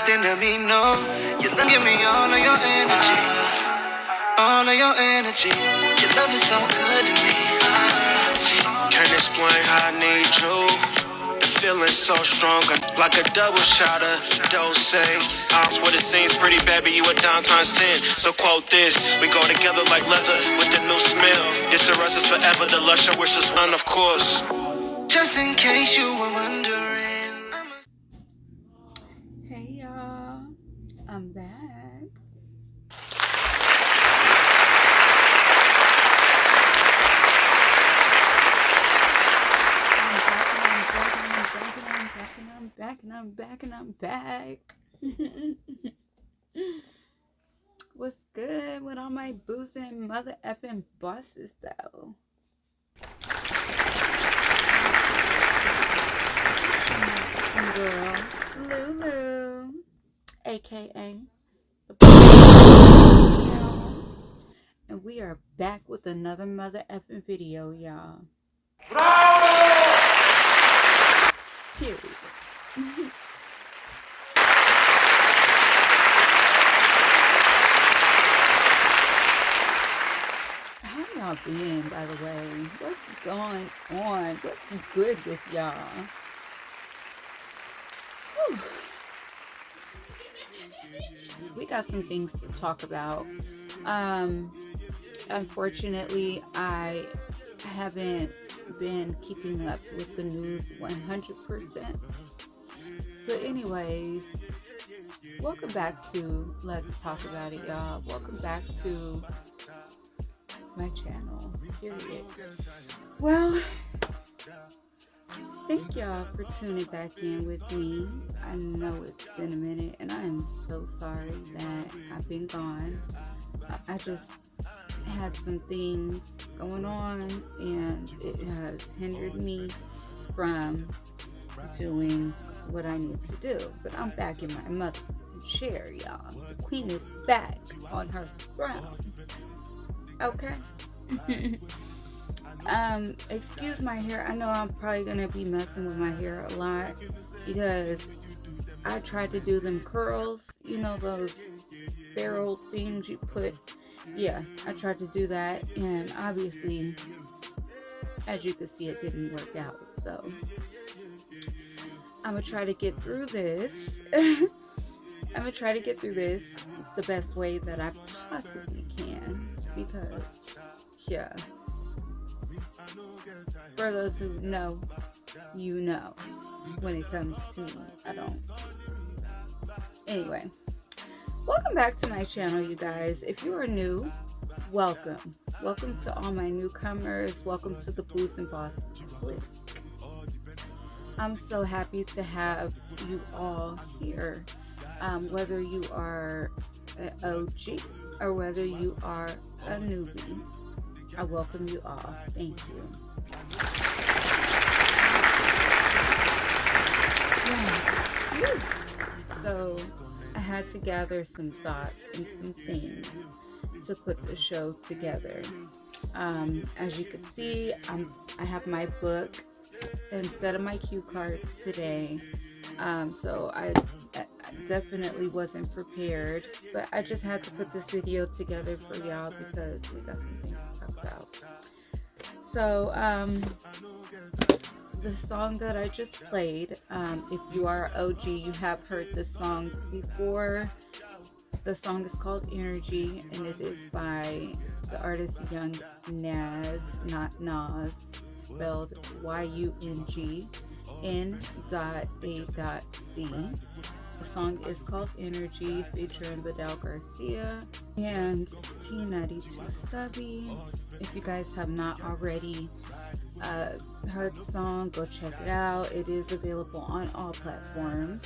nothing to me, no. You love, give me all of your energy, all of your energy. Your love is so good to me. Can't explain how I need you. The feeling so strong, like a double shot of dose. Ops what it seems pretty bad, but you a downtown sin. So quote this: we go together like leather with the new smell. This to us is forever. The lush I wish us none, of course. Just in case you were wondering. Hey y'all, I'm back. I'm back. What's good with all my boozing mother effing bosses though? Girl, Lulu, aka the and we are back with another mother effing video, y'all. Bravo! Period. How y'all been, by the way? What's going on? What's good with y'all? Whew. We got some things to talk about. Unfortunately, I haven't been keeping up with the news 100%. But anyways, welcome back to Let's Talk About It, y'all. Welcome back to my channel, period. Well, thank y'all for tuning back in with me. I know it's been a minute, and I am so sorry that I've been gone. I just had some things going on, and it has hindered me from doing what I need to do. But I'm back in my mother chair, y'all. The queen is back on her throne. Okay. Excuse my hair. I know I'm probably gonna be messing with my hair a lot because I tried to do them curls, you know, those barrel things you put. Yeah, I tried to do that, and obviously, as you can see, it didn't work out. So I'm gonna try to get through this. I'm gonna try to get through this the best way that I possibly can, because yeah, for those who know, you know, when it comes to me, I don't. Anyway, welcome back to my channel, you guys. If you are new, welcome. Welcome to all my newcomers. Welcome to the Booze and Boss Clique. I'm so happy to have you all here. Whether you are an OG or whether you are a newbie, I welcome you all. Thank you. Yeah. So I had to gather some thoughts and some things to put the show together. As you can see, I have my book instead of my cue cards today. So I definitely wasn't prepared, but I just had to put this video together for y'all because we got some things to talk about. So the song that I just played, if you are OG, you have heard this song before. The song is called Energy, and it is by the artist Young Nas, not Nas, spelled Y-U-N-G N.A.C. The song is called Energy, featuring Badal Garcia and T92 Stubby. If you guys have not already heard the song, go check it out. It is available on all platforms,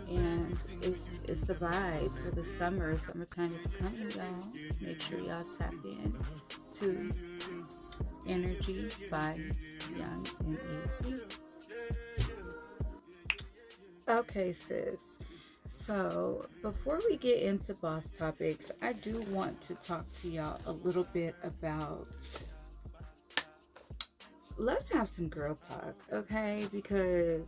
and it's a vibe for the summer. Summertime is coming, y'all. Make sure y'all tap in to Energy by Young N.A.C. Okay, sis. So before we get into boss topics, I do want to talk to y'all a little bit about, let's have some girl talk, okay? Because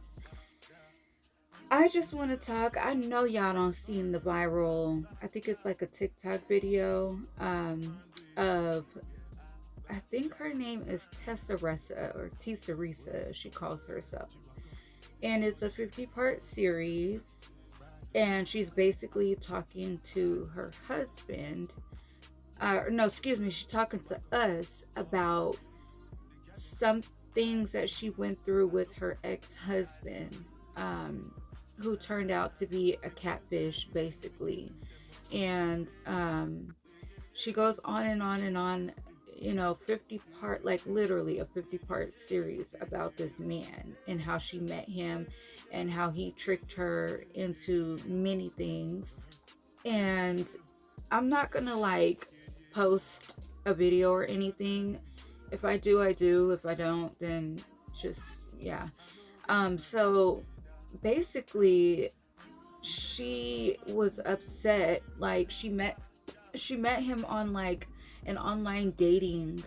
I just want to talk. I know y'all don't seen the viral, I think it's like a TikTok video of, I think her name is Tesseressa or Tesserisa, she calls herself. And it's a 50-part series. And she's basically talking to her husband. No, excuse me, she's talking to us about some things that she went through with her ex-husband, who turned out to be a catfish, basically. And she goes on and on and on, 50 part, like literally a 50-part series about this man and how she met him and how he tricked her into many things. And I'm not gonna like post a video or anything. If I do, I do. If I don't, then just, yeah. So basically she was upset. Like she met him on like an online dating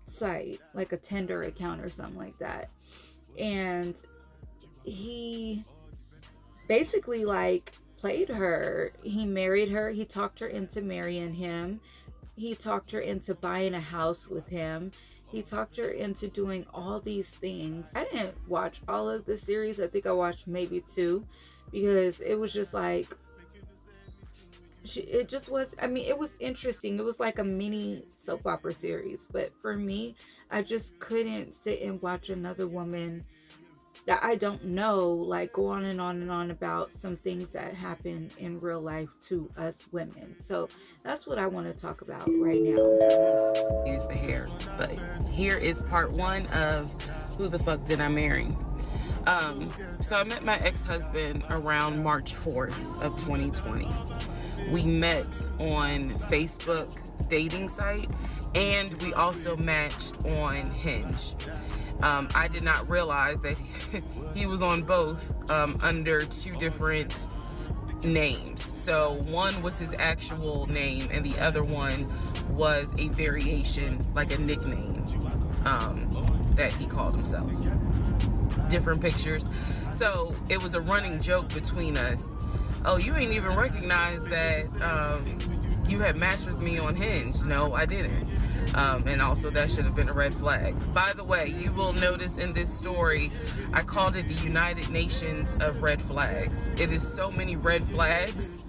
site, like a Tinder account or something like that. And he basically like played her. He married her. He talked her into marrying him. He talked her into buying a house with him. He talked her into doing all these things. I didn't watch all of the series. I think I watched maybe 2, because it was just like, it just was, I mean, it was interesting. It was like a mini soap opera series. But for me, I just couldn't sit and watch another woman that I don't know, like, go on and on and on about some things that happen in real life to us women. So that's what I want to talk about right now. Use the hair, but here is part 1 of Who the Fuck Did I Marry? So I met my ex-husband around March 4th of 2020. We met on Facebook dating site, and we also matched on Hinge. I did not realize that he was on both under 2 different names. So one was his actual name, and the other one was a variation, like a nickname that he called himself. Different pictures. So it was a running joke between us. Oh, you ain't even recognize that you had matched with me on Hinge. No, I didn't. And also that should have been a red flag. By the way, you will notice in this story, I called it the United Nations of red flags. It is so many red flags.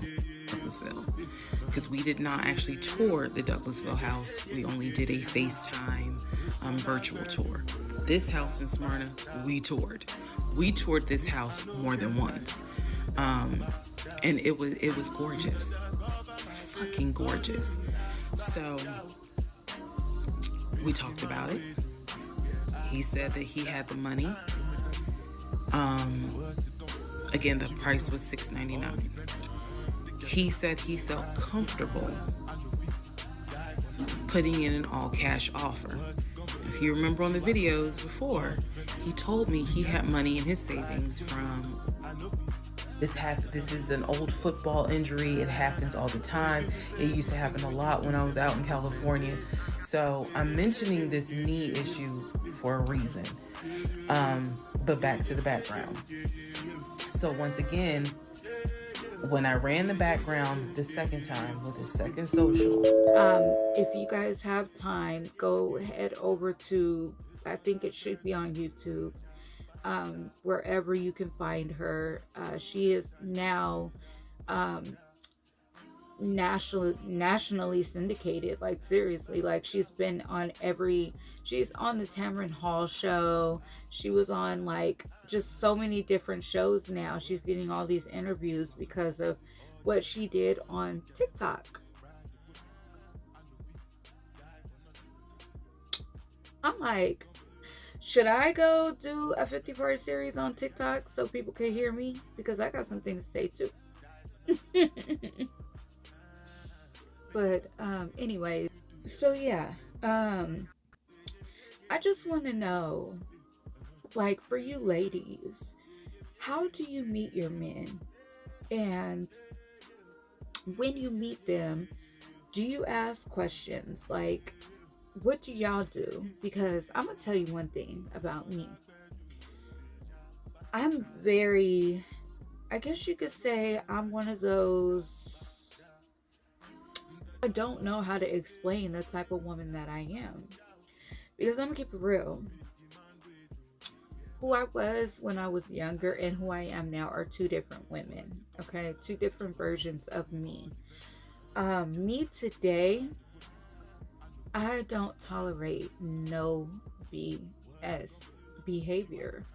Douglasville, because we did not actually tour the Douglasville house. We only did a FaceTime virtual tour. This house in Smyrna, we toured. We toured this house more than once. And it was gorgeous. Fucking gorgeous. So we talked about it. He said that he had the money. Again, the price was $699. He said he felt comfortable putting in an all-cash offer. If you remember on the videos before, he told me he had money in his savings from this is an old football injury. It happens all the time. It used to happen a lot when I was out in California. So I'm mentioning this knee issue for a reason. But back to the background. So once again, when I ran the background the second time with the second social. If you guys have time, go head over to, I think it should be on YouTube, wherever you can find her. She is now nationally syndicated, like seriously, like she's been on she's on the Tamron Hall show. She was on like just so many different shows now. She's getting all these interviews because of what she did on TikTok. I'm like, should I go do a 50-part series on TikTok so people can hear me? Because I got something to say too. But anyway, so yeah, I just want to know, like, for you ladies, how do you meet your men? And when you meet them, do you ask questions? Like, what do y'all do? Because I'm gonna tell you one thing about me. I'm very I guess you could say I'm one of those. I don't know how to explain the type of woman that I am. Because I'm gonna keep it real. Who I was when I was younger and who I am now are two different women. Okay, two different versions of me. Me today, I don't tolerate no BS behavior.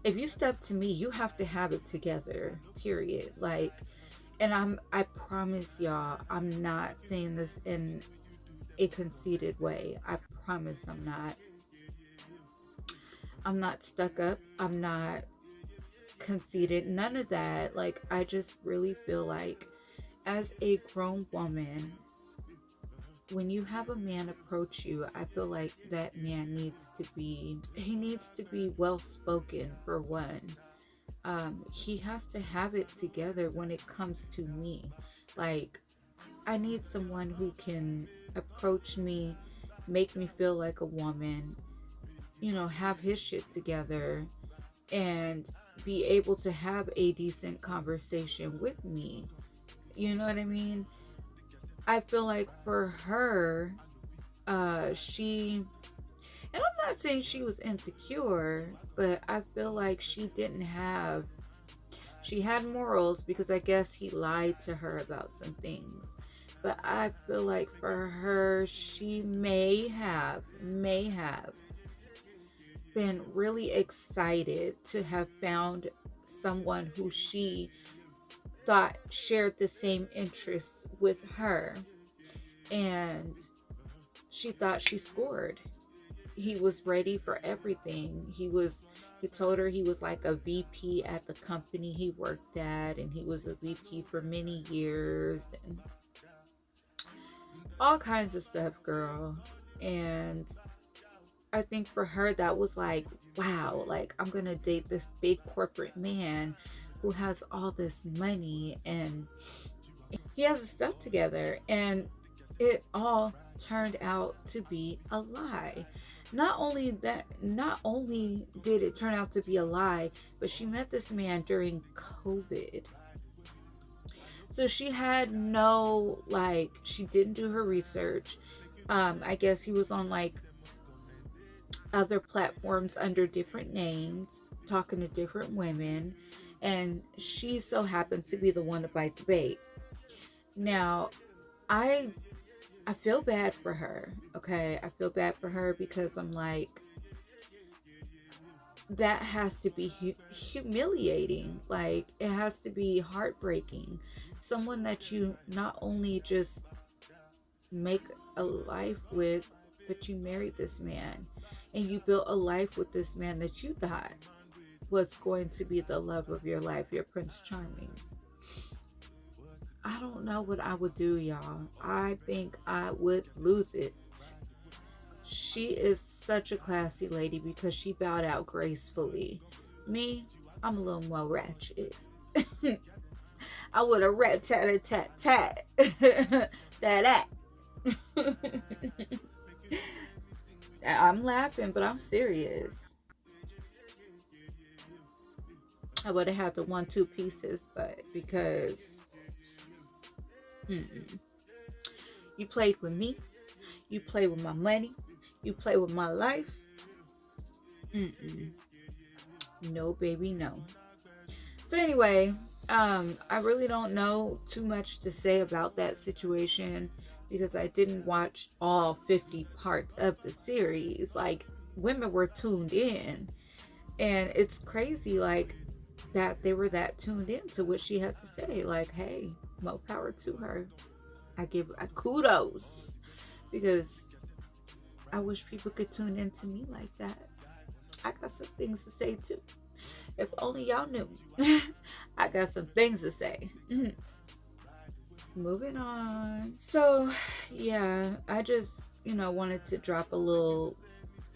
If you step to me, you have to have it together. Period. Like, and I promise y'all, I'm not saying this in a conceited way. I promise I'm not. I'm not stuck up. I'm not conceited. None of that. Like, I just really feel like as a grown woman, when you have a man approach you, I feel like that man he needs to be well spoken for one. He has to have it together when it comes to me. Like, I need someone who can approach me, make me feel like a woman, have his shit together, and be able to have a decent conversation with me. You know what I mean? I feel like for her, she, and I'm not saying she was insecure, but I feel like she had morals because I guess he lied to her about some things. But I feel like for her, she may have been really excited to have found someone who she thought shared the same interests with her, and she thought she scored. He was ready for everything. He told her he was like a VP at the company he worked at, and he was a VP for many years and all kinds of stuff, girl. And I think for her that was like, wow, like I'm gonna date this big corporate man who has all this money and he has his stuff together, and it all turned out to be a lie. Not only did it turn out to be a lie, but she met this man during COVID. So she had no, like, she didn't do her research. I guess he was on like other platforms under different names, talking to different women, and she so happened to be the one to bite the bait. Now, I I feel bad for her. Okay, I feel bad for her because I'm like, that has to be humiliating. Like, it has to be heartbreaking. Someone that you not only just make a life with, but you married this man and you built a life with this man that you thought was going to be the love of your life, your Prince Charming. I don't know what I would do, y'all. I think I would lose it. She is such a classy lady because she bowed out gracefully. Me, I'm a little more ratchet. I would have rat tat a tat tat that. I'm laughing, but I'm serious. I would have had the 1-2 pieces, but because you played with me, you play with my money, you play with my life. No, baby, no. So anyway, I really don't know too much to say about that situation because I didn't watch all 50 parts of the series. Like, women were tuned in, and it's crazy, like, that they were that tuned in to what she had to say. Like, hey, more power to her. I give her kudos because I wish people could tune in to me like that. I got some things to say too. If only y'all knew. I got some things to say. Moving on. So, yeah, I just, wanted to drop a little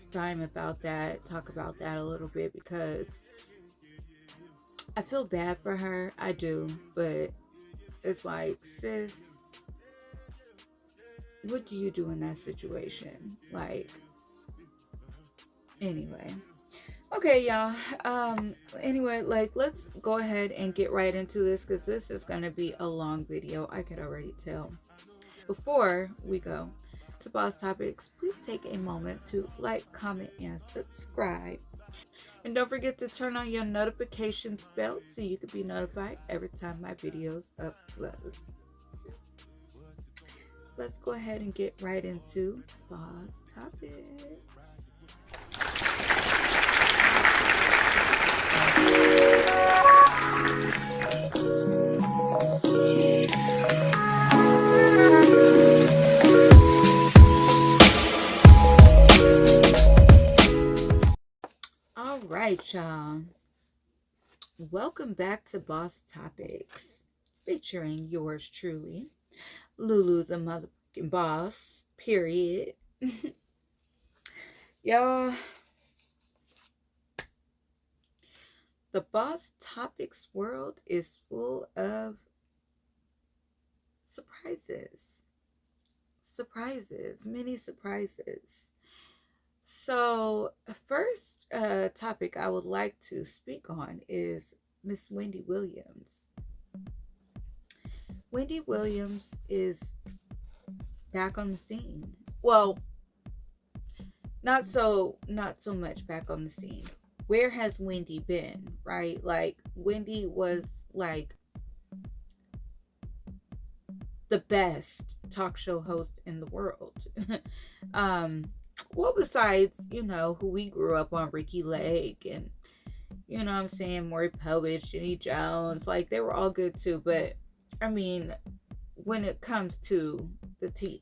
dime about that, talk about that a little bit because I feel bad for her. I do, but it's like, sis, what do you do in that situation? Like, anyway. Okay, y'all. Anyway, like, let's go ahead and get right into this because this is going to be a long video. I could already tell. Before we go to Boss Topics, please take a moment to like, comment, and subscribe. And don't forget to turn on your notifications bell so you can be notified every time my videos upload. Let's go ahead and get right into Boss Topics. All right, y'all. Welcome back to Boss Topics, featuring yours truly, Lulu the motherfucking boss, period. Y'all, the Boss Topics world is full of surprises. Many surprises. So, first topic I would like to speak on is Miss Wendy Williams. Wendy Williams is back on the scene. Well, not so much back on the scene. Where has Wendy been, right? Like, Wendy was like the best talk show host in the world. Well, besides, who we grew up on, Ricky Lake, and what I'm saying, Maury Povich, Jenny Jones, like, they were all good too. But I mean, when it comes to the tea,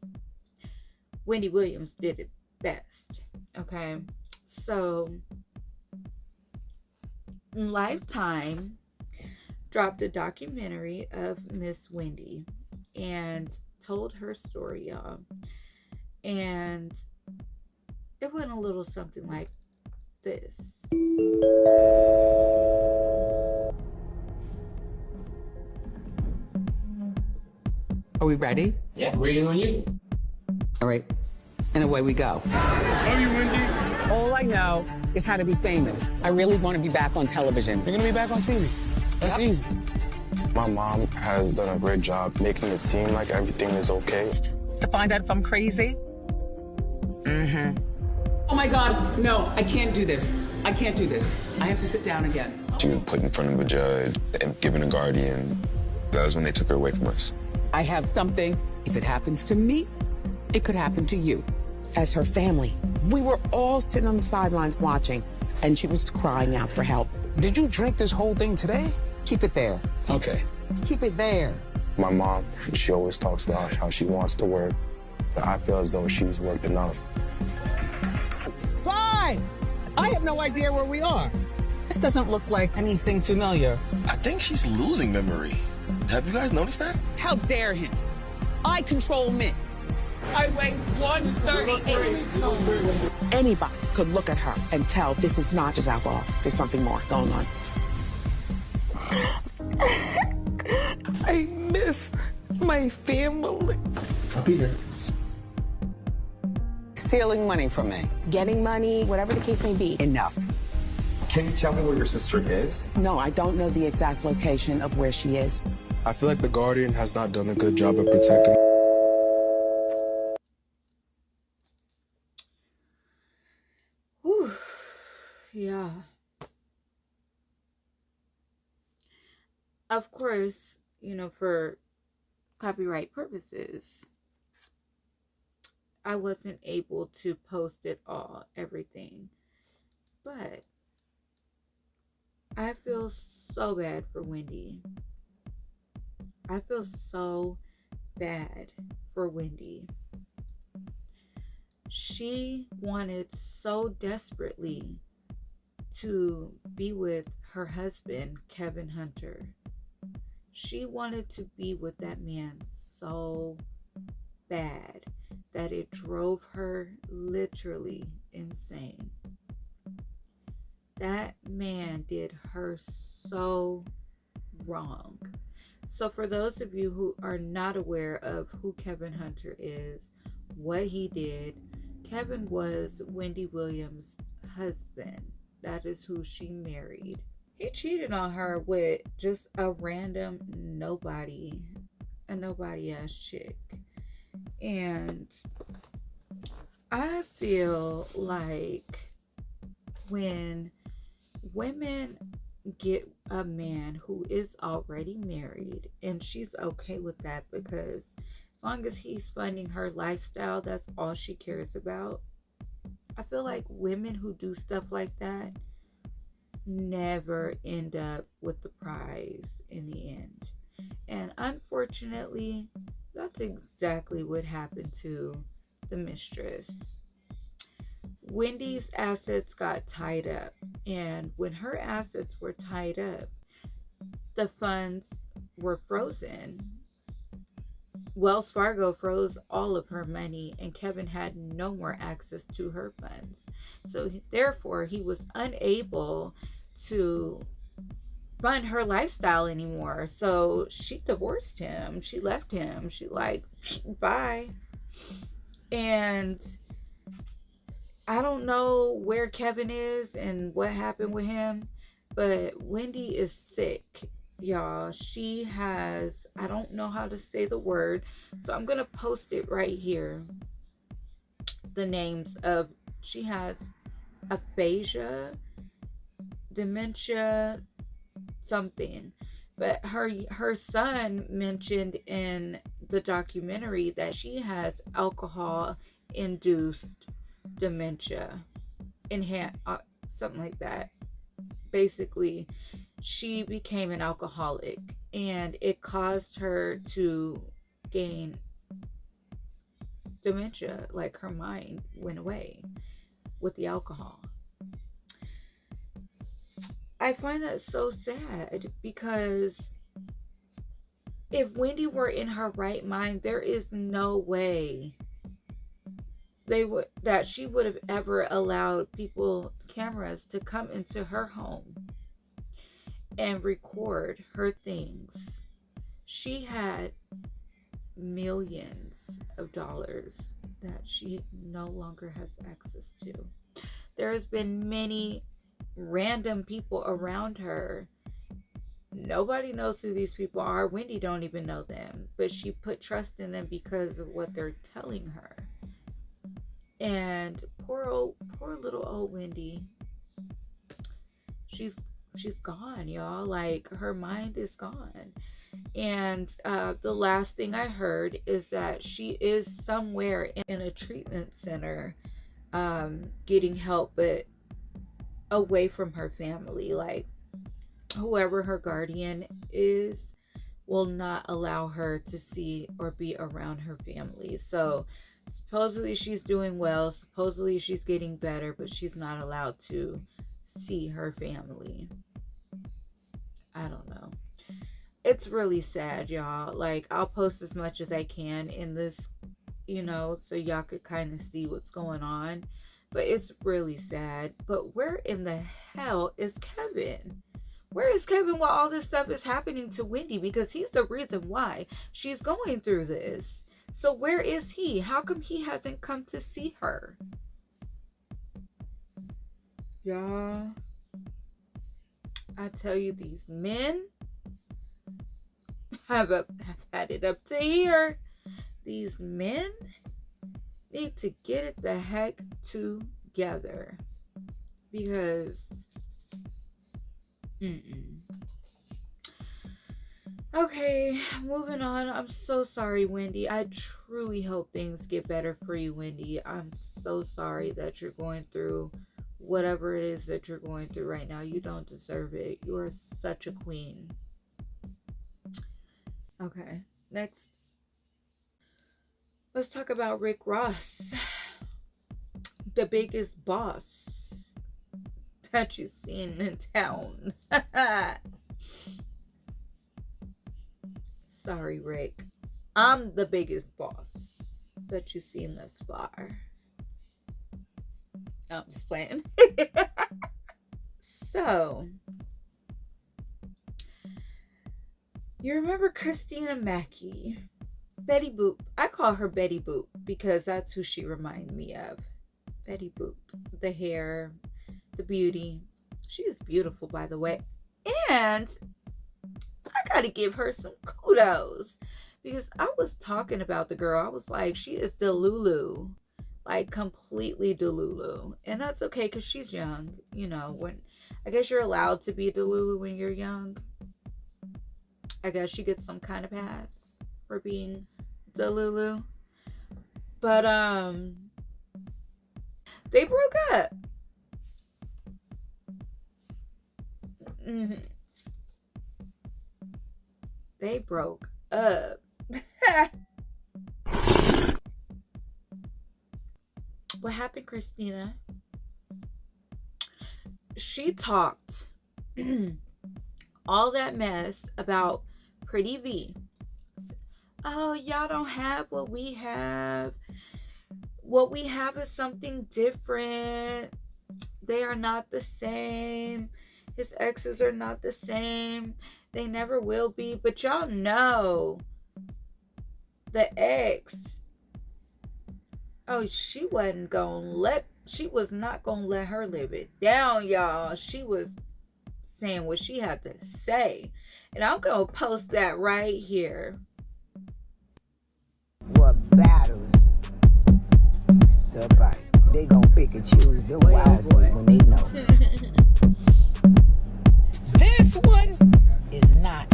Wendy Williams did it best. Okay, so Lifetime dropped a documentary of Miss Wendy and told her story, y'all. And it went a little something like this. Are we ready? Yeah, waiting on you. All right. And away we go. Love you, Wendy. All I know is how to be famous. I really want to be back on television. You're gonna be back on TV. That's easy. My mom has done a great job making it seem like everything is okay. To find out if I'm crazy? Oh my God, no, I can't do this. I can't do this. I have to sit down again. She was put in front of a judge and given a guardian. That was when they took her away from us. I have something. If it happens to me, it could happen to you. As her family, we were all sitting on the sidelines watching, and she was crying out for help. Did you drink this whole thing today? Keep it there. Okay. Keep it there. My mom, she always talks about how she wants to work, but I feel as though she's worked enough. Fine. I have no idea where we are. This doesn't look like anything familiar. I think she's losing memory. Have you guys noticed that? How dare him? I control men. I weigh 138. Anybody could look at her and tell this is not just alcohol. There's something more going on. I miss my family. I'll be there. Stealing money from me. Getting money, whatever the case may be. Enough. Can you tell me where your sister is? No, I don't know the exact location of where she is. I feel like the guardian has not done a good job of protecting. Whew. Yeah. Of course, for copyright purposes, I wasn't able to post it all, everything. But I feel so bad for Wendy. I feel so bad for Wendy. She wanted so desperately to be with her husband, Kevin Hunter. She wanted to be with that man so bad that it drove her literally insane. That man did her so wrong. So for those of you who are not aware of who Kevin Hunter is, what he did, Kevin was Wendy Williams' husband. that is who she married. He cheated on her with just a random nobody, a nobody ass chick. And I feel like when women get a man who is already married, and she's okay with that, because as long as he's funding her lifestyle, that's all she cares about. I feel like women who do stuff like that never end up with the prize in the end. And unfortunately, that's exactly what happened to the mistress. Wendy's assets got tied up, and when her assets were tied up, the funds were frozen. Wells Fargo froze all of her money, and Kevin had no more access to her funds. So therefore, he was unable to fund her lifestyle anymore. So she divorced him. She left him. She like, bye. And I don't know where Kevin is and what happened with him, but Wendy is sick, y'all. She has, I don't know how to say the word, so I'm going to post it right here. The names of, she has aphasia, dementia, something. But her son mentioned in the documentary that she has alcohol induced dementia, something like that. Basically, she became an alcoholic, and it caused her to gain dementia. Like, her mind went away with the alcohol. I find that so sad, because if Wendy were in her right mind, there is no way that she would have ever allowed cameras to come into her home and record her things. She had millions of dollars that she no longer has access to. There has been many random people around her. Nobody knows who these people are. Wendy don't even know them, but she put trust in them because of what they're telling her. And poor little old Wendy, she's gone, y'all. Like, her mind is gone. And the last thing I heard is that she is somewhere in a treatment center, getting help, but away from her family. Like, whoever her guardian is will not allow her to see or be around her family. So supposedly she's doing well, supposedly she's getting better, but she's not allowed to see her family. I don't know. It's really sad, y'all. Like, I'll post as much as I can in this, so y'all could kind of see what's going on. But it's really sad. But where in the hell is Kevin? Where is Kevin while all this stuff is happening to Wendy? Because he's the reason why she's going through this. So where is he? How come he hasn't come to see her? Y'all, I tell you, these men have had it up to here. These men need to get it the heck together. Because okay, moving on. I'm so sorry, Wendy. I truly hope things get better for you, Wendy. I'm so sorry that you're going through whatever it is that you're going through right now. You don't deserve it. You are such a queen. Okay, next, let's talk about Rick Ross, the biggest boss that you've seen in town. Sorry, Rick. I'm the biggest boss that you've seen thus far. I'm just playing. So, you remember Christina Mackey? Betty Boop. I call her Betty Boop because that's who she reminded me of. Betty Boop. The hair, the beauty. She is beautiful, by the way. And I gotta give her some kudos. Because I was talking about the girl. I was like, she is Delulu. Like, completely Delulu. And that's okay, because she's young. You know, when I guess you're allowed to be Delulu when you're young. I guess she gets some kind of pass for being Delulu. But, they broke up. They broke up. What happened, Christina? She talked all that mess about Pretty V. Oh, y'all don't have what we have. What we have is something different. They are not the same. His exes are not the same. They never will be. But y'all know the ex. Oh, she was not gonna let her live it down, y'all. She was saying what she had to say. And I'm gonna post that right here. What battles the bite? They gonna pick and choose the wisely when they know. This one is not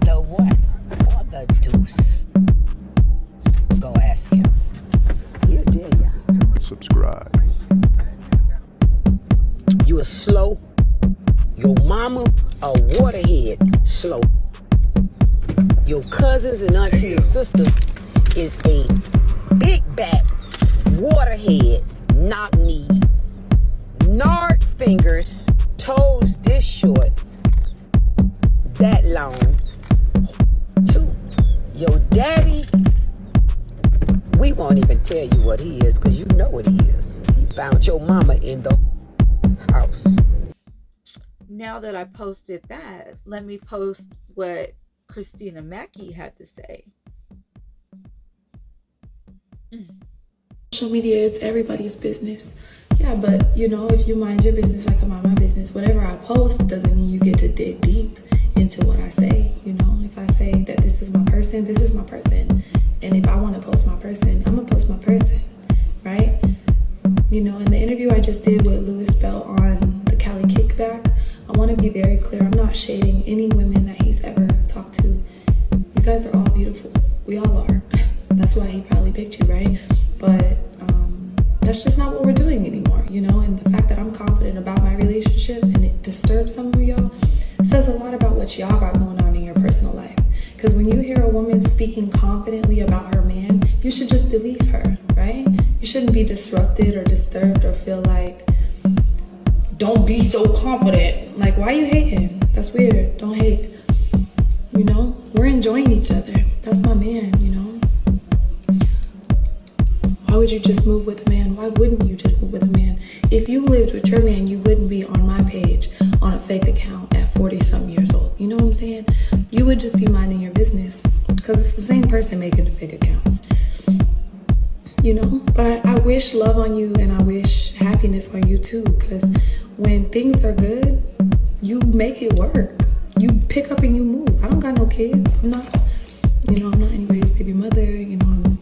the one or the deuce. Go ask him. He'll tell ya. Subscribe. You a slow. Your mama a waterhead. Slow. Your cousins and auntie and sister is a big back waterhead. Knock knee. Nard fingers. Toes this short. That long. Two. Your daddy. We won't even tell you what he is, because you know what he is. He found your mama in the house. Now that I posted that, let me post what Christina Mackey had to say. Social media is everybody's business. Yeah, but you know, if you mind your business, I can mind my business. Whatever I post doesn't mean you get to dig deep into what I say. You know, if I say that this is my person, this is my person. And if I want to post my person, I'm going to post my person, right? You know, in the interview I just did with Louis Bell on the Cali Kickback, I want to be very clear. I'm not shading any women that he's ever talked to. You guys are all beautiful. We all are. That's why he probably picked you, right? But that's just not what we're doing anymore, you know? And the fact that I'm confident about my relationship and it disturbs some of y'all says a lot about what y'all got going on in your personal life. Because when you hear a woman speaking confidently about her man, you should just believe her, right? You shouldn't be disrupted or disturbed or feel like, don't be so confident. Like, why are you hating? That's weird. Don't hate. You know, we're enjoying each other. That's my man, you know? Why would you just move with a man? Why wouldn't you just move with a man? If you lived with your man, you wouldn't be on my page on a fake account at 40-something years old. You know what I'm saying? You would just be minding your business, because it's the same person making the fake accounts. You know? But I wish love on you, and I wish happiness on you too, because when things are good, you make it work. You pick up and you move. I don't got no kids. I'm not anybody's baby mother. You know,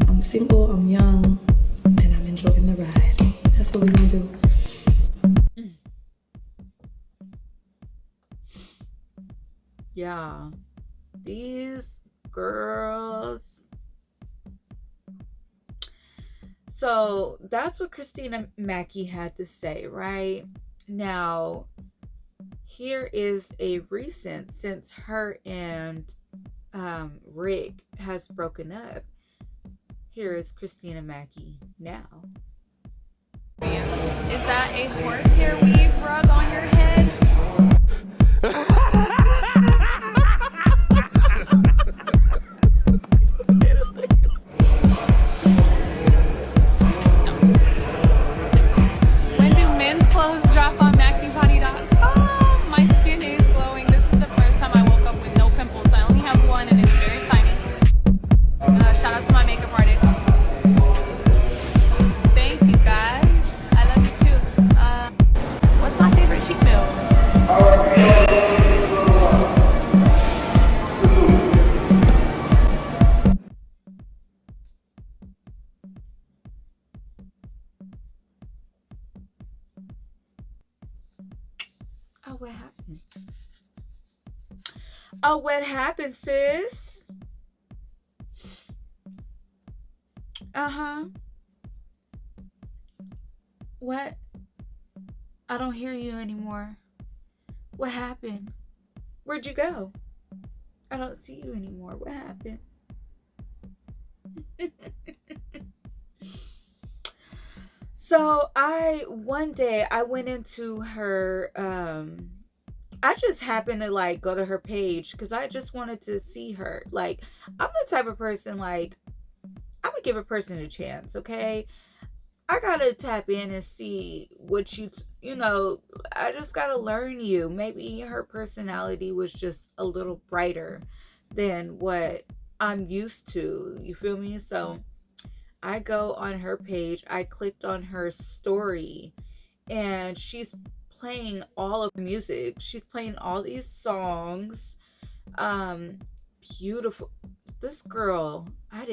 I'm single, I'm young, and I'm enjoying the ride. That's what we're gonna do. Yeah, these girls. So that's what Christina Mackey had to say, right? Now, here is a recent, since her and Rick has broken up. Here is Christina Mackey now. Is that a horsehair weave rug on your head? When do men's clothes drop on MaxiBody.com? My skin is glowing. This is the first time I woke up with no pimples. I only have one and it's very tiny. Shout out to my makeup artist. Thank you guys. I love you too. Oh, what happened? Oh, what happened, sis? Uh-huh. What? I don't hear you anymore. What happened? Where'd you go? I don't see you anymore. What happened? So one day I went into her, I just happened to like go to her page because I just wanted to see her. Like, I'm the type of person, like, I'm gonna give a person a chance, okay? I gotta tap in and see what you know, I just gotta learn you. Maybe her personality was just a little brighter than what I'm used to. You feel me? So I go on her page, I clicked on her story, and she's playing all of the music. She's playing all these songs. Beautiful. This girl, I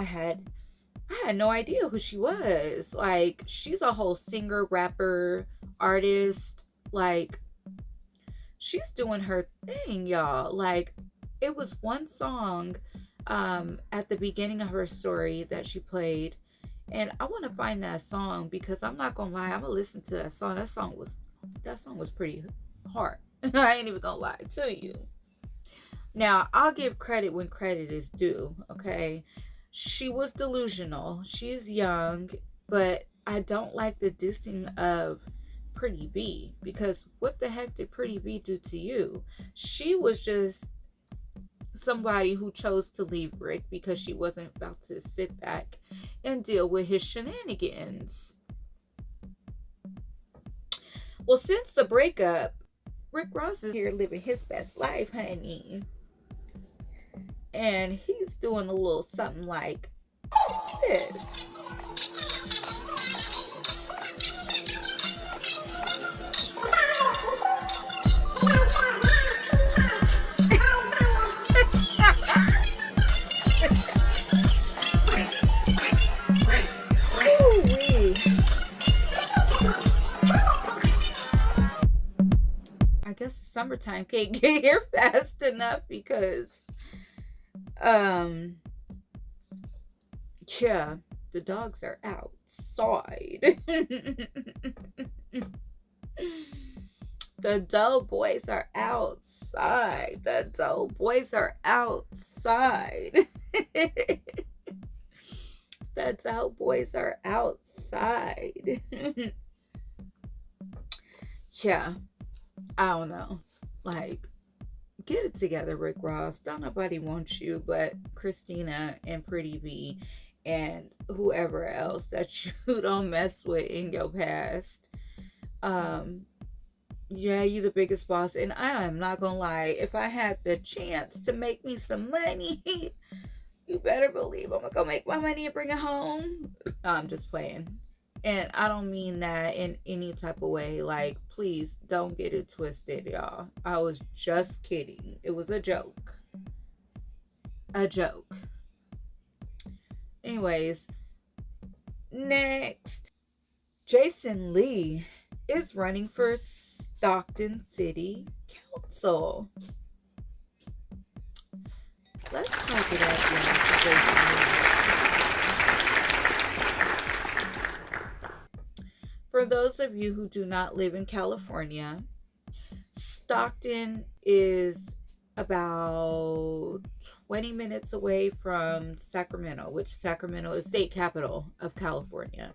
had no idea who she was. Like, she's a whole singer, rapper, artist. Like, she's doing her thing, y'all. Like, it was one song at the beginning of her story that she played, and I want to find that song because I'm not gonna lie, I'm gonna listen to that song. That song was pretty hard. I ain't even gonna lie to you. Now, I'll give credit when credit is due, okay? She was delusional. She's young, but I don't like the dissing of Pretty B, because what the heck did Pretty B do to you? She was just somebody who chose to leave Rick because she wasn't about to sit back and deal with his shenanigans. Well, since the breakup, Rick Ross is here living his best life, honey. And he's doing a little something like this. I guess the summertime can't get here fast enough because yeah, the dogs are outside. The doughboys are outside. The doughboys are outside. The doughboys are outside. Yeah, I don't know. Like, get it together, Rick Ross. Don't nobody want you but Christina and Pretty B and whoever else that you don't mess with in your past. Yeah, you the biggest boss, and I am not gonna lie, if I had the chance to make me some money, you better believe I'm gonna go make my money and bring it home. No, I'm just playing. And I don't mean that in any type of way. Like, please don't get it twisted, y'all. I was just kidding. It was a joke. A joke. Anyways, next, Jason Lee is running for Stockton City Council. Let's talk it up, y'all. For those of you who do not live in California, Stockton is about 20 minutes away from Sacramento, which Sacramento is state capital of California.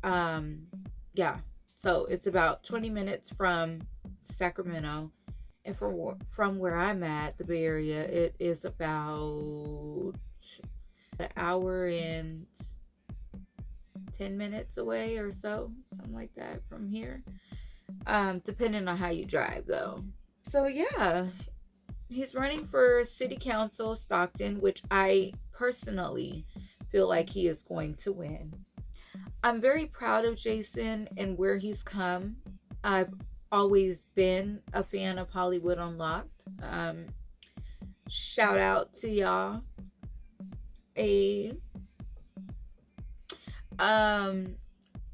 Yeah, so it's about 20 minutes from Sacramento, and from where I'm at, the Bay Area, it is about an hour and 10 minutes away or so, something like that from here, depending on how you drive though. So yeah, he's running for city council Stockton, which I personally feel like he is going to win. I'm very proud of Jason and where he's come. I've always been a fan of Hollywood Unlocked. Shout out to y'all.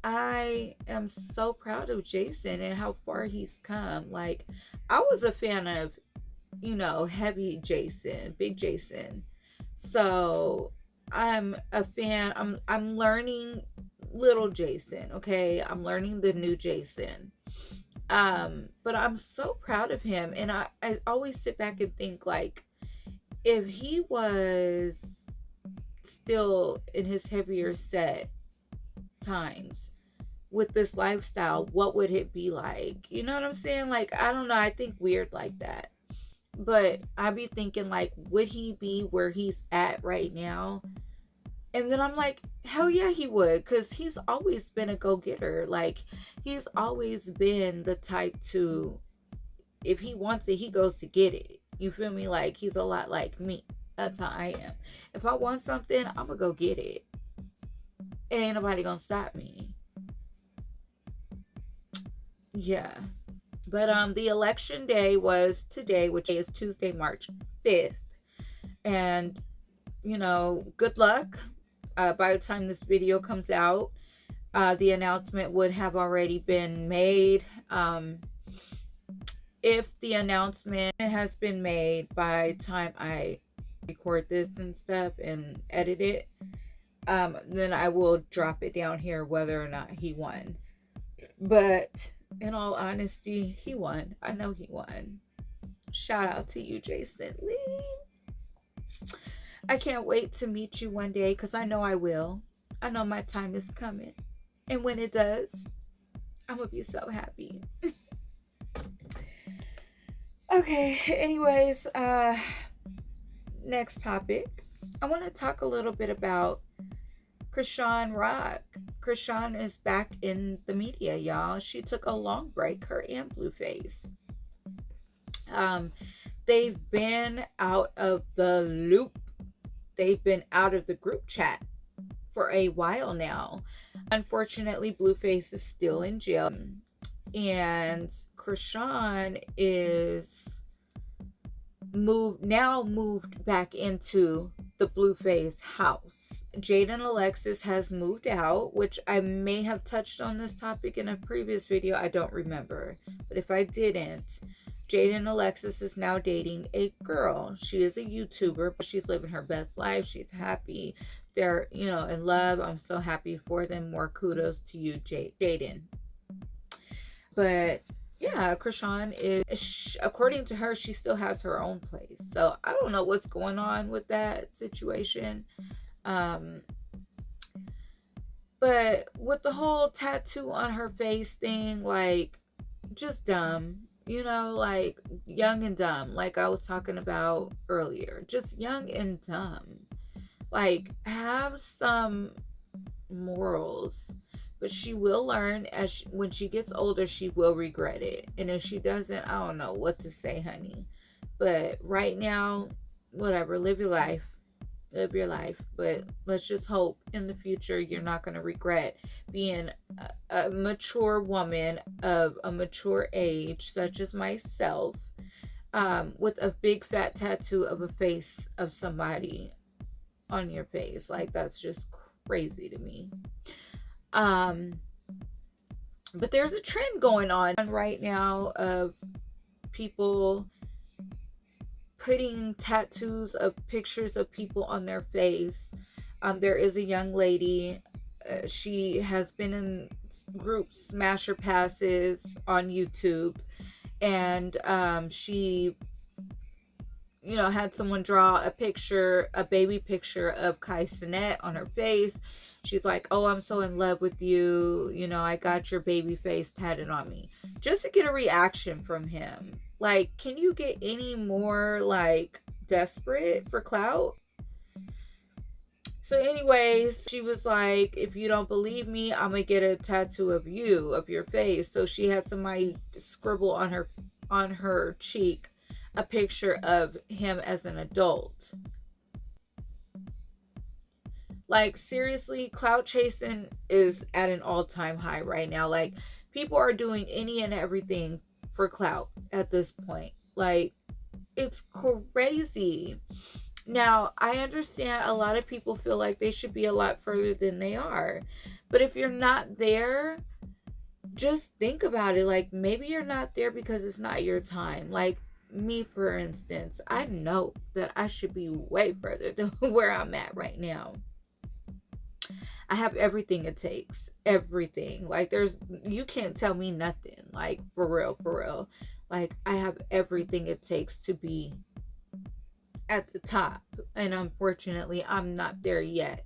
I am so proud of Jason and how far he's come. Like, I was a fan of, you know, heavy Jason, big Jason. So I'm a fan. I'm learning little Jason, okay? I'm learning the new Jason. But I'm so proud of him, and I always sit back and think, like, if he was still in his heavier set times with this lifestyle, what would it be like? You know what I'm saying? Like, I don't know, I think weird like that. But I be thinking, like, would he be where he's at right now? And then I'm like, hell yeah, he would, because he's always been a go-getter. Like, he's always been the type to, if he wants it, he goes to get it. You feel me? Like, he's a lot like me. That's how I am. If I want something, I'm gonna go get it. And ain't nobody gonna stop me. Yeah. But the election day was today, which is Tuesday, March 5th. And, you know, good luck. By the time this video comes out, the announcement would have already been made. If the announcement has been made by the time I record this and stuff and edit it, then I will drop it down here whether or not he won. But in all honesty, he won. I know he won. Shout out to you, Jason Lee. I can't wait to meet you one day, because I know I will. I know my time is coming. And when it does, I'm going to be so happy. Okay, anyways, next topic. I want to talk a little bit about Krishan Rock. Krishan is back in the media, y'all. She took a long break, her and Blueface. They've been out of the loop. They've been out of the group chat for a while now. Unfortunately, Blueface is still in jail. And Krishan is moved back into the Blueface house. Jaden Alexis has moved out, which I may have touched on this topic in a previous video. I don't remember. But if I didn't, Jaden Alexis is now dating a girl. She is a YouTuber, but she's living her best life. She's happy. They're, you know, in love. I'm so happy for them. More kudos to you, Jaden. But yeah, Krishan is, according to her, she still has her own place. So I don't know what's going on with that situation. But with the whole tattoo on her face thing, like, just dumb. You know, like, young and dumb, like I was talking about earlier. Just young and dumb. Like, have some morals. But she will learn, when she gets older, she will regret it. And if she doesn't, I don't know what to say, honey. But right now, whatever, live your life. Live your life. But let's just hope in the future you're not going to regret being a mature woman of a mature age, such as myself, with a big fat tattoo of a face of somebody on your face. Like, that's just crazy to me. But there's a trend going on right now of people putting tattoos of pictures of people on their face. There is a young lady, she has been in group Smasher Passes on YouTube, and she, you know, had someone draw a picture, a baby picture of Kai Cenat on her face. She's like, oh, I'm so in love with you. You know, I got your baby face tatted on me. Just to get a reaction from him. Like, can you get any more, like, desperate for clout? So anyways, she was like, if you don't believe me, I'm going to get a tattoo of you, of your face. So she had somebody scribble on her cheek a picture of him as an adult. Like, seriously, clout chasing is at an all-time high right now. Like, people are doing any and everything for clout at this point. Like, it's crazy. Now, I understand a lot of people feel like they should be a lot further than they are. But if you're not there, just think about it. Like, maybe you're not there because it's not your time. Like, me, for instance, I know that I should be way further than where I'm at right now. I have everything it takes. Everything. Like, you can't tell me nothing. Like, for real, for real. Like, I have everything it takes to be at the top. And unfortunately, I'm not there yet.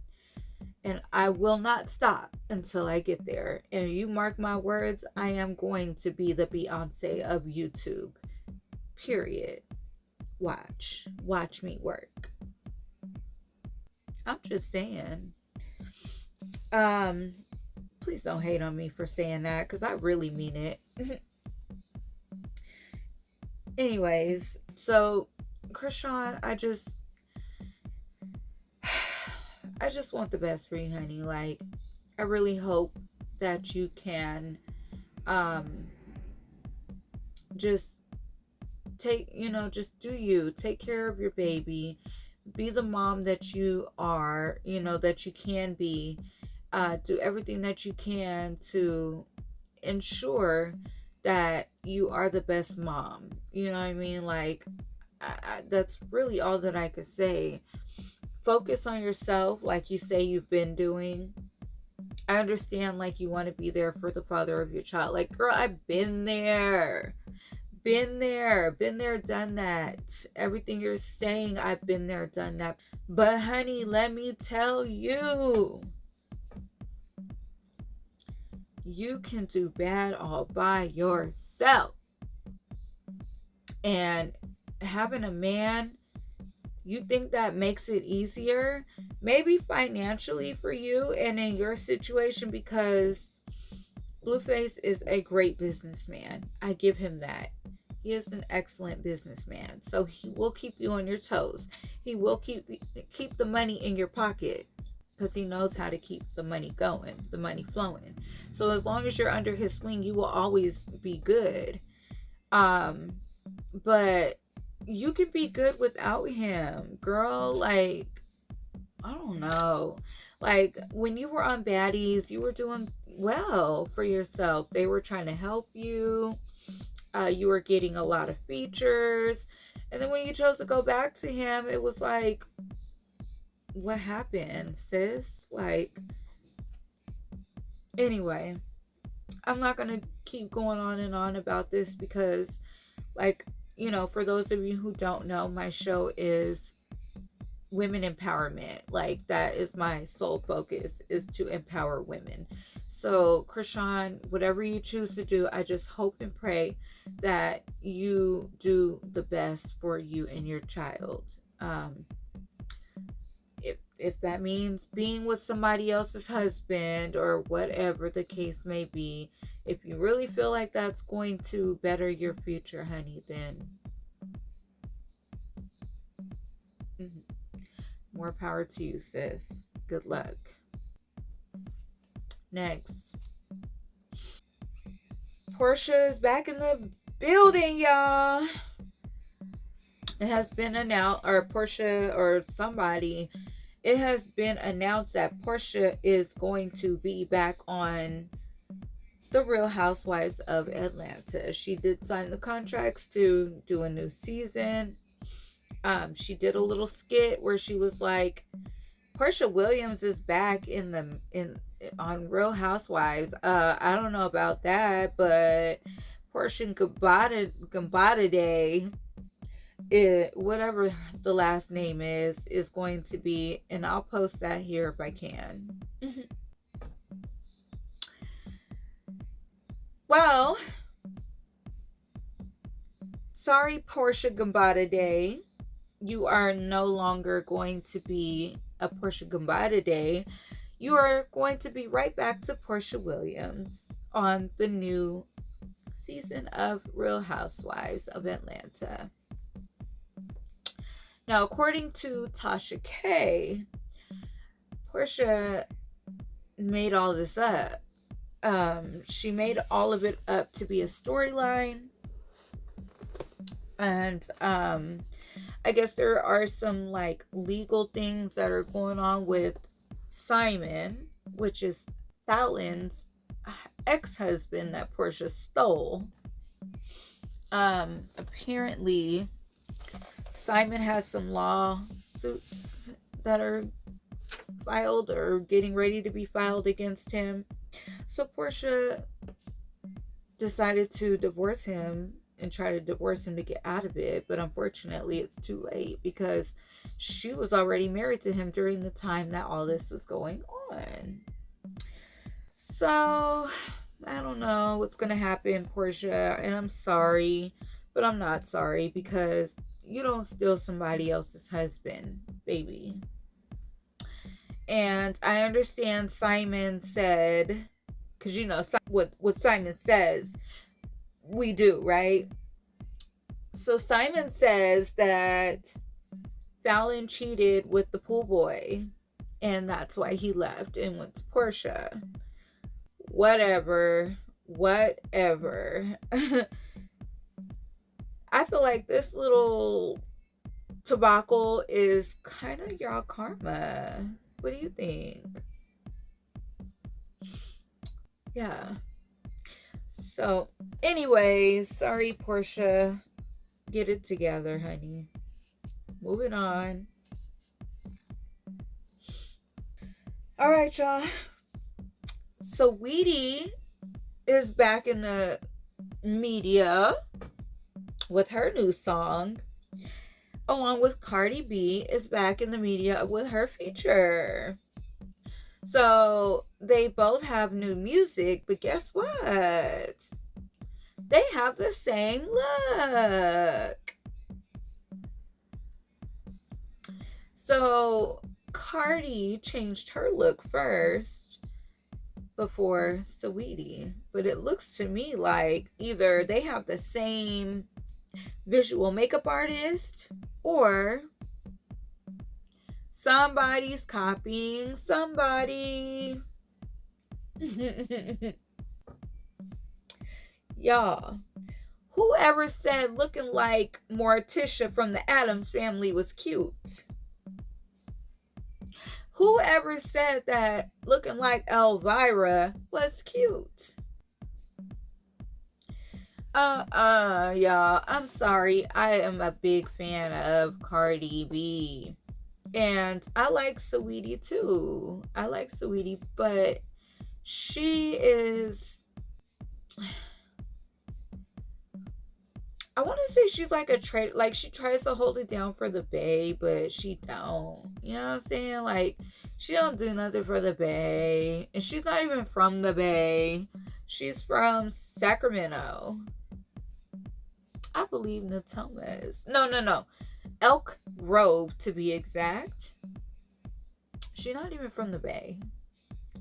And I will not stop until I get there. And you mark my words, I am going to be the Beyonce of YouTube. Period. Watch me work. I'm just saying. Please don't hate on me for saying that, because I really mean it. Anyways, so Krishan, I just want the best for you, honey. Like, I really hope that you can just just do you. Take care of your baby. Be the mom that you are, that you can be. Do everything that you can to ensure that you are the best mom. You know what I mean? Like, that's really all that I could say. Focus on yourself, like you say you've been doing. I understand, like, you want to be there for the father of your child. Like, girl, I've been there. Been there, done that. Everything you're saying, I've been there, done that. But honey, let me tell you, you can do bad all by yourself. And having a man, you think that makes it easier? Maybe financially for you and in your situation, because Blueface is a great businessman. I give him that. He is an excellent businessman. So he will keep you on your toes. He will keep the money in your pocket, because he knows how to keep the money going, the money flowing. So as long as you're under his wing, you will always be good. But you can be good without him, girl. Like, I don't know. Like, when you were on Baddies, you were doing well for yourself. They were trying to help you. You were getting a lot of features. And then when you chose to go back to him, it was like, what happened, sis? Like, anyway, I'm not going to keep going on and on about this because, like, for those of you who don't know, my show is women empowerment. Like, that is my sole focus, is to empower women. So Krishan, whatever you choose to do, I just hope and pray that you do the best for you and your child. If that means being with somebody else's husband or whatever the case may be, if you really feel like that's going to better your future, honey, then more power to you, sis. Good luck. Next. Portia is back in the building, y'all. It has been announced, or Portia or somebody, it has been announced that Portia is going to be back on The Real Housewives of Atlanta. She did sign the contracts to do a new season. She did a little skit where she was like, Portia Williams is back on Real Housewives. I don't know about that, but Portia Gambada Day, whatever the last name is going to be, and I'll post that here if I can. Well, sorry, Portia Gambada Day. You are no longer going to be a Portia Gambada Day. You are going to be right back to Portia Williams on the new season of Real Housewives of Atlanta. Now, according to Tasha K, Portia made all this up. She made all of it up to be a storyline. And I guess there are some like legal things that are going on with Simon, which is Fallon's ex-husband that Portia stole. Apparently Simon has some lawsuits that are filed or getting ready to be filed against him. So Portia decided to divorce him and try to divorce him to get out of it, but unfortunately it's too late because she was already married to him during the time that all this was going on. So I don't know what's gonna happen, Portia, and I'm sorry, but I'm not sorry because you don't steal somebody else's husband, baby. And I understand Simon said, because you know what Simon says we do, right? So Simon says that Fallon cheated with the pool boy, and that's why he left and went to Portia. Whatever. I feel like this little tobacco is kind of y'all karma. What do you think? Yeah. So, anyways, sorry, Portia. Get it together, honey. Moving on. All right, y'all. So, Weedy is back in the media with her new song, along with Cardi B is back in the media with her feature. So they both have new music, but guess what? They have the same look. So Cardi changed her look first before Saweetie, but it looks to me like either they have the same visual makeup artist or somebody's copying somebody. Y'all, whoever said looking like Morticia from the Addams Family was cute? Whoever said that looking like Elvira was cute? Y'all, I'm sorry. I am a big fan of Cardi B. And I like Saweetie too. I like Saweetie, but she is... I want to say she's like a traitor. Like, she tries to hold it down for the Bay, but she don't. You know what I'm saying? Like, she don't do nothing for the Bay. And she's not even from the Bay. She's from Sacramento. I believe Natomas. No. Elk Grove, to be exact. She's not even from the Bay.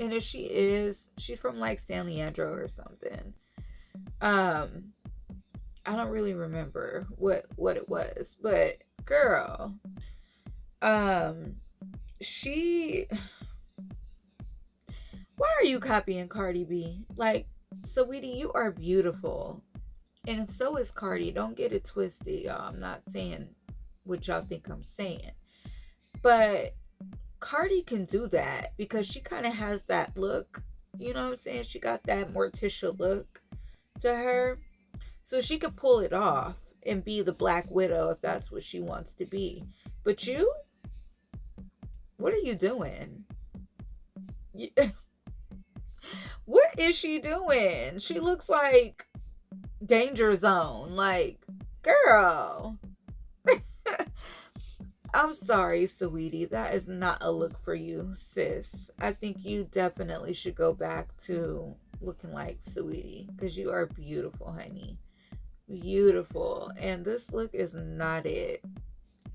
And if she is, she's from like San Leandro or something. I don't really remember what it was, but girl, she... Why are you copying Cardi B? Like, Saweetie, you are beautiful. And so is Cardi. Don't get it twisted, y'all. I'm not saying what y'all think I'm saying. But Cardi can do that because she kind of has that look. You know what I'm saying? She got that Morticia look to her. So she could pull it off and be the Black Widow if that's what she wants to be. But you? What are you doing? What is she doing? She looks like Danger Zone. Like, girl. I'm sorry, Saweetie. That is not a look for you, sis. I think you definitely should go back to looking like Saweetie because you are beautiful, honey. Beautiful. And this look is not it.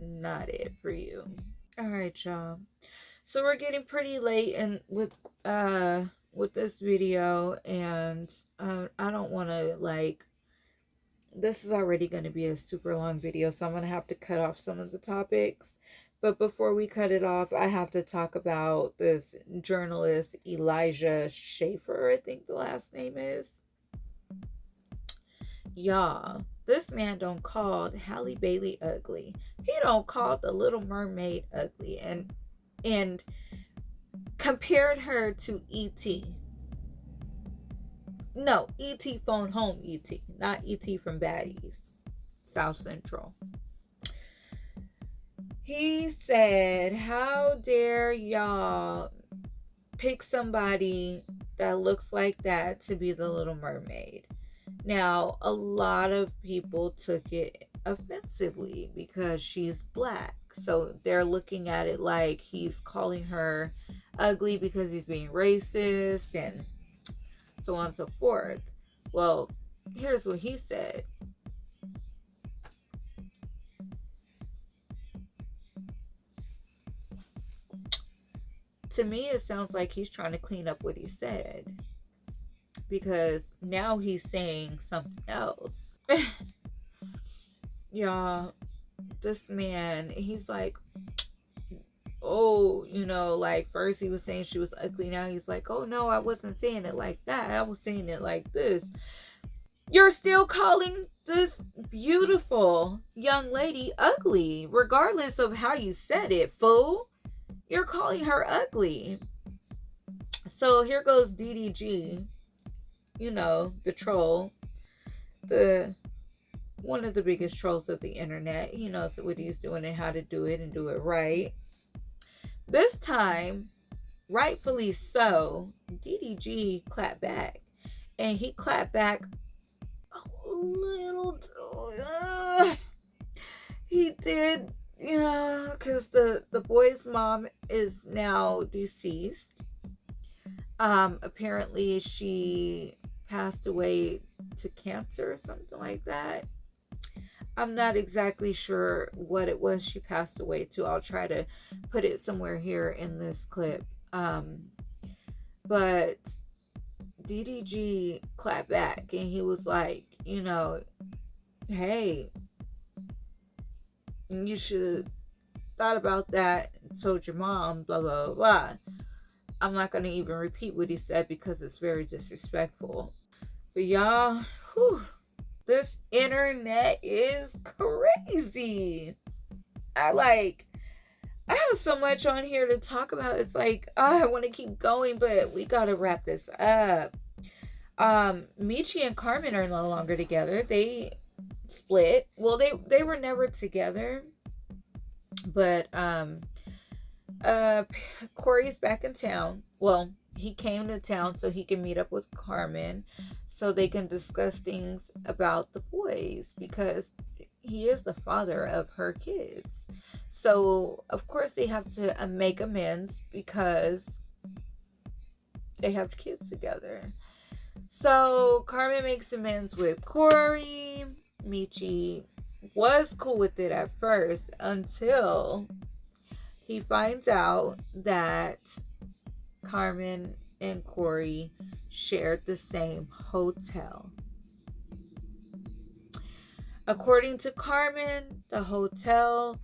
Not it for you. All right, y'all. So we're getting pretty late and with this video, and I don't want to, like, this is already going to be a super long video, so I'm going to have to cut off some of the topics. But before we cut it off, I have to talk about this journalist, Elijah Schaefer, I think the last name is. Yeah. This man don't call Halle Bailey ugly. He don't call the Little Mermaid ugly, and compared her to E.T. No, E.T. Phone Home E.T., not E.T. from Baddies, South Central. He said, how dare y'all pick somebody that looks like that to be the Little Mermaid? Now, a lot of people took it offensively because she's black. So they're looking at it like he's calling her ugly because he's being racist and so on and so forth. Well, here's what he said. To me, it sounds like he's trying to clean up what he said, because now he's saying something else. Y'all, this man, he's like, oh, like first he was saying she was ugly. Now he's like, oh no, I wasn't saying it like that. I was saying it like this. You're still calling this beautiful young lady ugly, regardless of how you said it, fool. You're calling her ugly. So here goes DDG, the troll, one of the biggest trolls of the internet. He knows what he's doing and how to do it and do it right. This time, rightfully so, DDG clapped back. And he clapped back a little too. He did, because the boy's mom is now deceased. Apparently she passed away to cancer or something like that. I'm not exactly sure what it was she passed away to. I'll try to put it somewhere here in this clip. But DDG clapped back and he was like, hey, you should have thought about that and told your mom, blah, blah, blah. I'm not going to even repeat what he said because it's very disrespectful. But y'all, this internet is crazy. I have so much on here to talk about. It's like, I want to keep going, but we got to wrap this up. Michi and Carmen are no longer together. They split. Well, they were never together. But Corey's back in town. Well, he came to town so he can meet up with Carmen so they can discuss things about the boys, because he is the father of her kids. So, of course, they have to make amends because they have kids together. So, Carmen makes amends with Corey. Michi was cool with it at first until he finds out that Carmen and Corey shared the same hotel. According to Carmen, the hotel,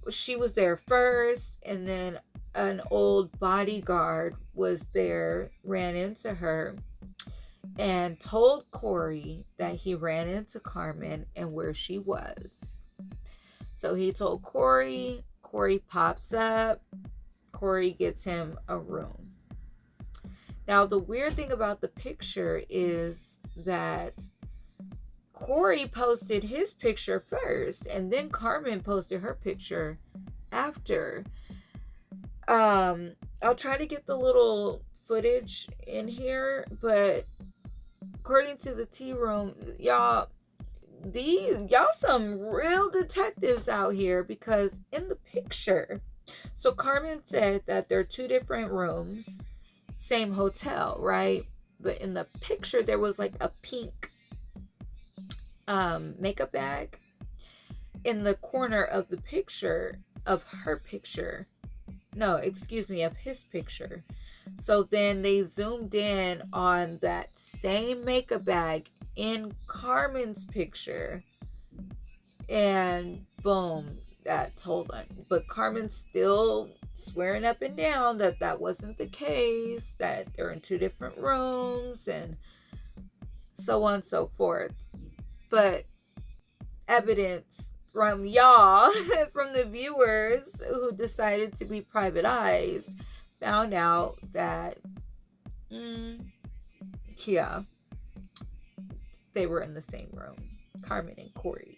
she was there first, and then an old bodyguard was there, ran into her, and told Corey that he ran into Carmen and where she was. So he told Corey. Corey pops up. Corey gets him a room. Now, the weird thing about the picture is that Corey posted his picture first, and then Carmen posted her picture after. I'll try to get the little footage in here, but according to the tea room, y'all some real detectives out here, because in the picture, so Carmen said that there are two different rooms, same hotel, right? But in the picture, there was like a pink makeup bag in the corner of the picture of her picture. No, excuse me, of his picture. So then they zoomed in on that same makeup bag in Carmen's picture, and boom, that told them. But Carmen's still swearing up and down that that wasn't the case, that they're in two different rooms, and so on and so forth. but evidence from y'all, from the viewers who decided to be private eyes, found out that, yeah, they were in the same room, Carmen and Corey.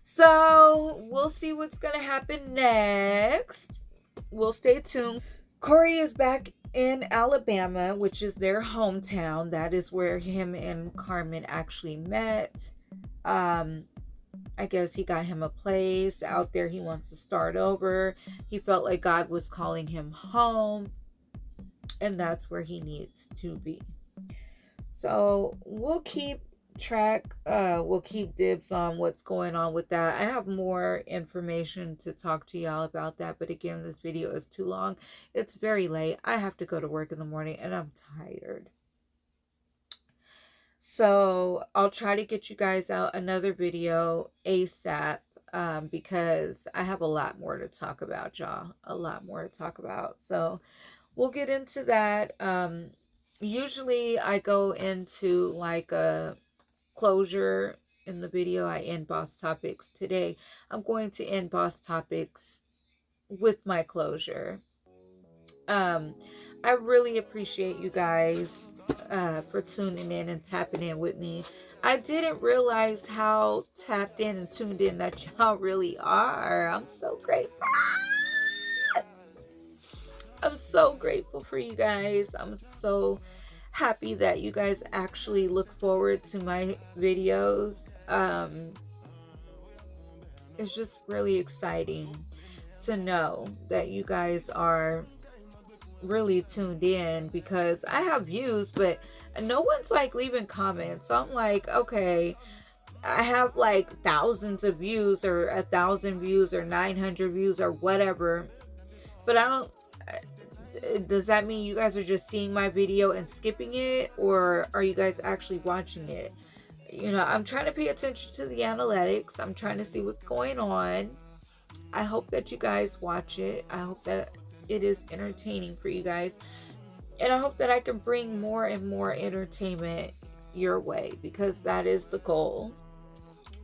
So we'll see what's gonna happen next. We'll stay tuned. Corey is back in Alabama, which is their hometown. That is where him and Carmen actually met. I guess he got him a place out there. He wants to start over. He felt like God was calling him home, and that's where he needs to be. So we'll keep track, we'll keep dibs on what's going on with that. I have more information to talk to y'all about that, but again, this video is too long. It's very late. I have to go to work in the morning and I'm tired. So I'll try to get you guys out another video ASAP, because I have a lot more to talk about, y'all. A lot more to talk about. So we'll get into that. Usually I go into like a closure in the video. I end boss topics. Today I'm going to end boss topics with my closure. I really appreciate you guys for tuning in and tapping in with me. I didn't realize how tapped in and tuned in that y'all really are. I'm so grateful. I'm so grateful for you guys. I'm so happy that you guys actually look forward to my videos. It's just really exciting to know that you guys are really tuned in, because I have views, but no one's like leaving comments. So I'm like, okay, I have like thousands of views or 1,000 views or 900 views or whatever, but I don't. Does that mean you guys are just seeing my video and skipping it, or are you guys actually watching it? You know, I'm trying to pay attention to the analytics. I'm trying to see what's going on. I hope that you guys watch it. I hope that it is entertaining for you guys, and I hope that I can bring more and more entertainment your way, because that is the goal.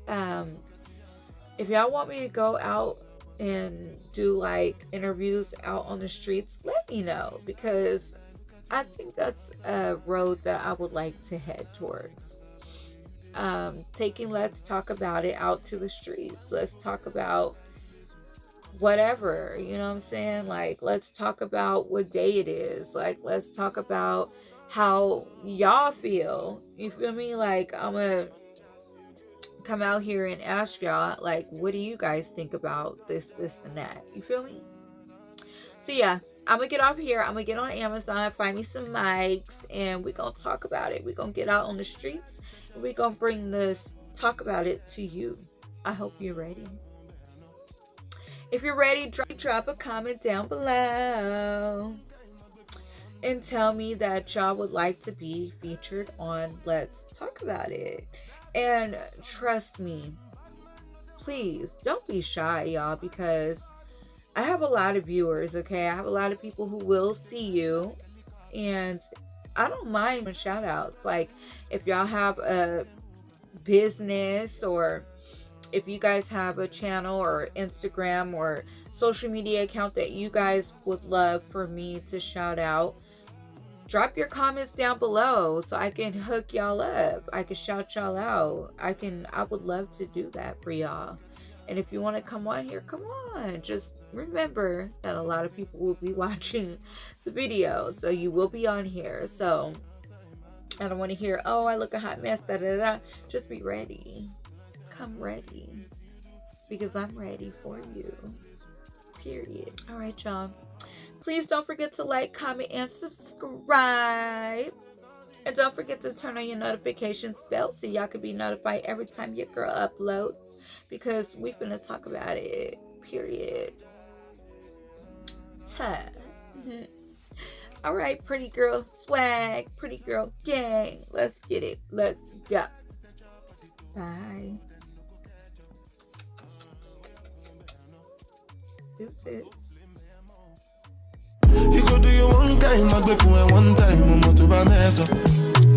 If y'all want me to go out and do like interviews out on the streets, let me know, because I think that's a road that I would like to head towards. Taking Let's Talk About It out to the streets. Let's talk about whatever, you know what I'm saying? Like, let's talk about what day it is. Like, let's talk about how y'all feel. You feel me? Like, I'm gonna come out here and ask y'all, like, what do you guys think about this and that? You feel me? So yeah, I'm gonna get off here. I'm gonna get on Amazon, find me some mics, and we're gonna talk about it. We're gonna get out on the streets, and we're gonna bring this talk about it to you. I hope you're ready. If you're ready, drop a comment down below and tell me that y'all would like to be featured on Let's Talk About It. And trust me, please don't be shy, y'all, because I have a lot of viewers, okay? I have a lot of people who will see you, and I don't mind shout outs. Like, if y'all have a business, or if you guys have a channel or Instagram or social media account that you guys would love for me to shout out, drop your comments down below so I can hook y'all up. I can shout y'all out. I would love to do that for y'all. And if you want to come on here, come on. Just remember that a lot of people will be watching the video, so you will be on here. So I don't want to hear, oh, I look a hot mess, da da da. Just be ready. Come ready, because I'm ready for you, period. All right, y'all, please don't forget to like, comment, and subscribe, and don't forget to turn on your notifications bell so y'all can be notified every time your girl uploads, because we finna talk about it, period. All right, pretty girl swag, pretty girl gang, let's get it, let's go. Bye. Deuces. You go do your one time, I go for one time, I'm not to Vanessa.